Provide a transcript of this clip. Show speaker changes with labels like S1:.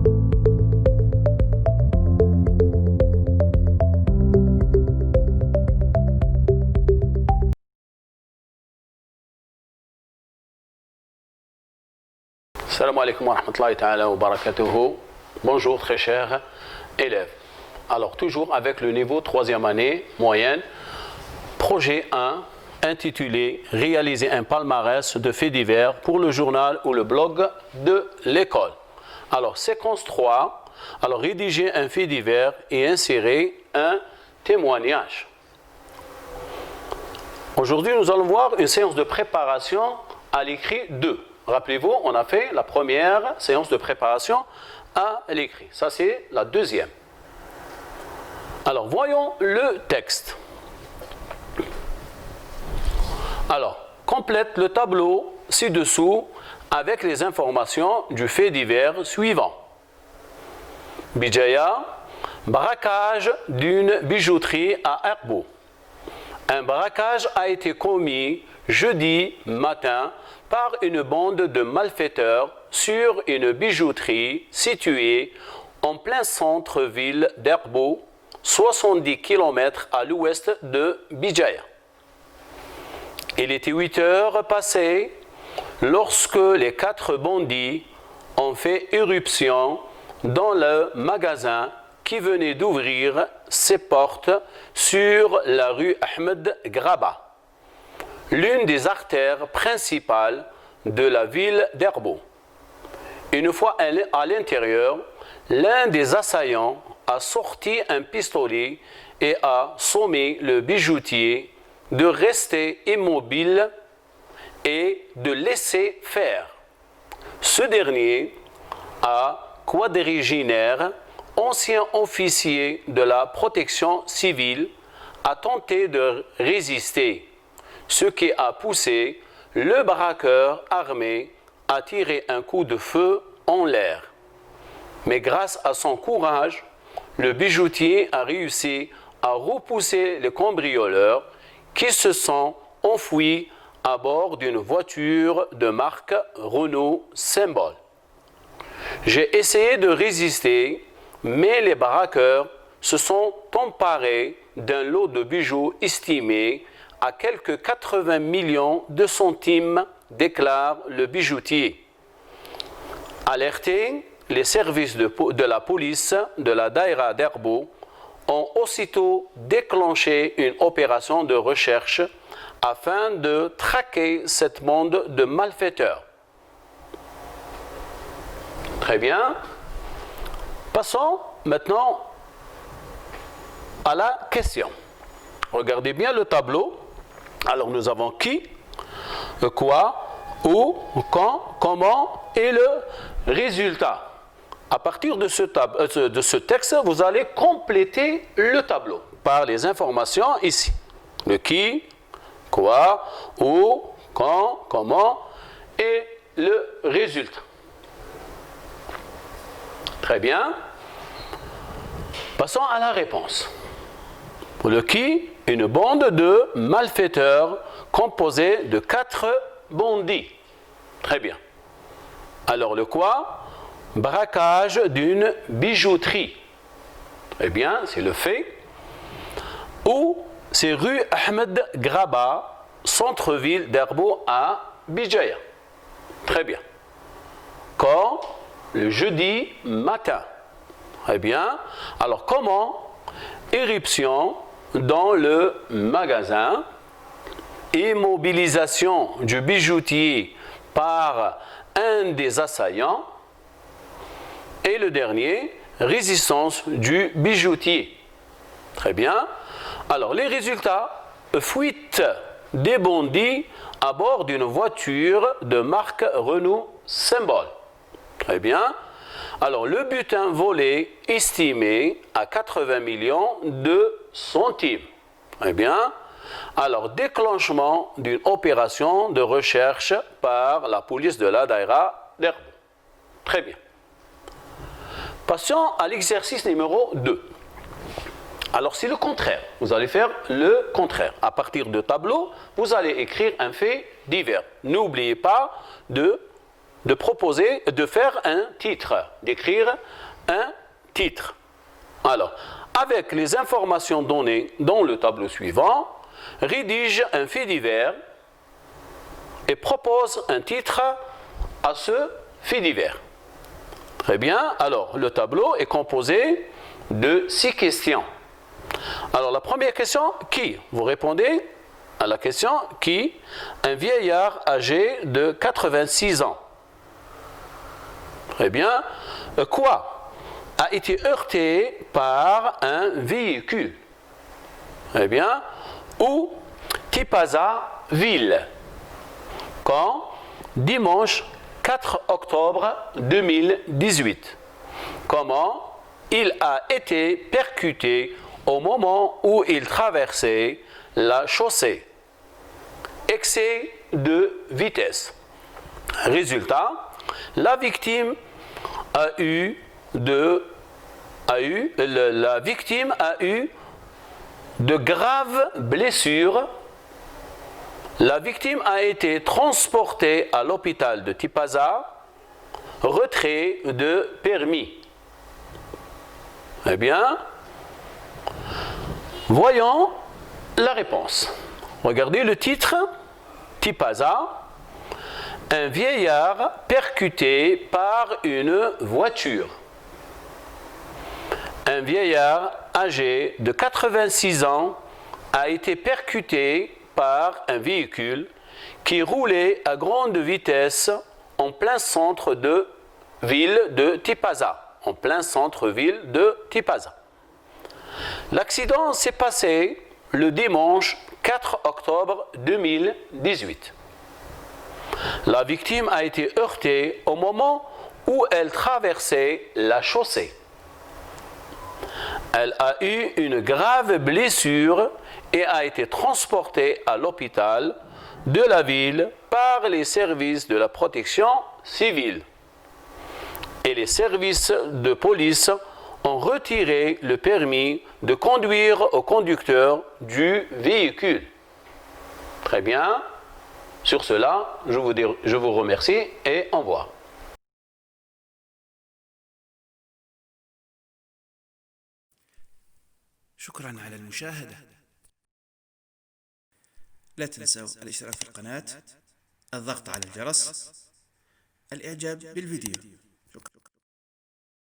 S1: Salam alaikum wa rahmatullahi ta'ala wa barakatuhu. Bonjour très chers élèves. Alors toujours avec le niveau 3e année moyenne, projet 1 intitulé Réaliser un palmarès de faits divers pour le journal ou le blog de l'école. Alors séquence 3, alors rédiger un fait divers et insérer un témoignage. Aujourd'hui nous allons voir une séance de préparation à l'écrit 2. Rappelez-vous, on a fait la première séance de préparation à l'écrit. Ça, c'est la deuxième. Alors, voyons le texte. Alors, complète le tableau ci-dessous avec les informations du fait divers suivant. Bijaya, braquage d'une bijouterie à Herbo. Un braquage a été commis jeudi matin par une bande de malfaiteurs sur une bijouterie située en plein centre-ville d'Herbo, 70 km à l'ouest de Bijaya. Il était 8 heures passées lorsque les 4 bandits ont fait irruption dans le magasin qui venait d'ouvrir ses portes sur la rue Ahmed Graba, l'une des artères principales de la ville d'Herbo. Une fois à l'intérieur, l'un des assaillants a sorti un pistolet et a sommé le bijoutier de rester immobile et de laisser faire. Ce dernier, à quadragénaire, ancien officier de la protection civile, a tenté de résister, ce qui a poussé le braqueur armé à tirer un coup de feu en l'air. Mais grâce à son courage, le bijoutier a réussi à repousser les cambrioleurs qui se sont enfouis à bord d'une voiture de marque Renault Symbol. J'ai essayé de résister, mais les braqueurs se sont emparés d'un lot de bijoux estimé à quelques 80 millions de centimes, déclare le bijoutier. Alertés, les services de la police de la Daïra d'Herbo ont aussitôt déclenché une opération de recherche afin de traquer cette bande de malfaiteurs. Très bien. Passons maintenant à la question. Regardez bien le tableau. Alors nous avons qui, quoi, où, quand, comment et le résultat. À partir de ce texte, vous allez compléter le tableau par les informations ici. Le qui, quoi, où, quand, comment et le résultat. Très bien. Passons à la réponse. Pour le qui, une bande de malfaiteurs composée de 4 bandits. Très bien. Alors le quoi? Braquage d'une bijouterie. Très bien, c'est le fait. Ou c'est rue Ahmed Graba, centre-ville d'Herbo à Bijaya. Très bien. Quand? Le jeudi matin. Très bien. Alors comment? Éruption dans le magasin, immobilisation du bijoutier par un des assaillants, et le dernier, résistance du bijoutier. Très bien. Alors les résultats, fuite des bandits à bord d'une voiture de marque Renault Symbol. Très bien. Alors le butin volé estimé à 80 millions de centimes. Très bien. Alors déclenchement d'une opération de recherche par la police de la Daïra d'Herbo. Très bien. Passons à l'exercice numéro 2. Alors c'est le contraire. Vous allez faire le contraire. À partir de tableau, vous allez écrire un fait divers. N'oubliez pas de de faire un titre, d'écrire un titre. Alors, avec les informations données dans le tableau suivant, rédige un fait divers et propose un titre à ce fait divers. Très bien, alors le tableau est composé de 6 questions. Alors la première question, qui? Vous répondez à la question qui? Un vieillard âgé de 86 ans. Très bien. Quoi a été heurté par un véhicule? Très bien. Où? Tipaza, ville. Quand? Dimanche 4 octobre 2018. Comment? Il a été percuté au moment où il traversait la chaussée. Excès de vitesse. Résultat, la victime a eu de graves blessures. La victime a été transportée à l'hôpital de Tipaza. Retrait de permis. Eh bien, voyons la réponse. Regardez le titre, Tipaza, un vieillard percuté par une voiture. Un vieillard âgé de 86 ans a été percuté par un véhicule qui roulait à grande vitesse en plein centre de ville de Tipaza. En plein centre-ville de Tipaza. L'accident s'est passé le dimanche 4 octobre 2018. La victime a été heurtée au moment où elle traversait la chaussée. Elle a eu une grave blessure et a été transportée à l'hôpital de la ville par les services de la protection civile. Et les services de police ont retiré le permis de conduire au conducteur du véhicule. Très bien. Sur cela, je vous remercie et au revoir.
S2: شكرا على المشاهدة. لا تنسوا الاشتراك في القناة، الضغط على الجرس، الإعجاب بالفيديو.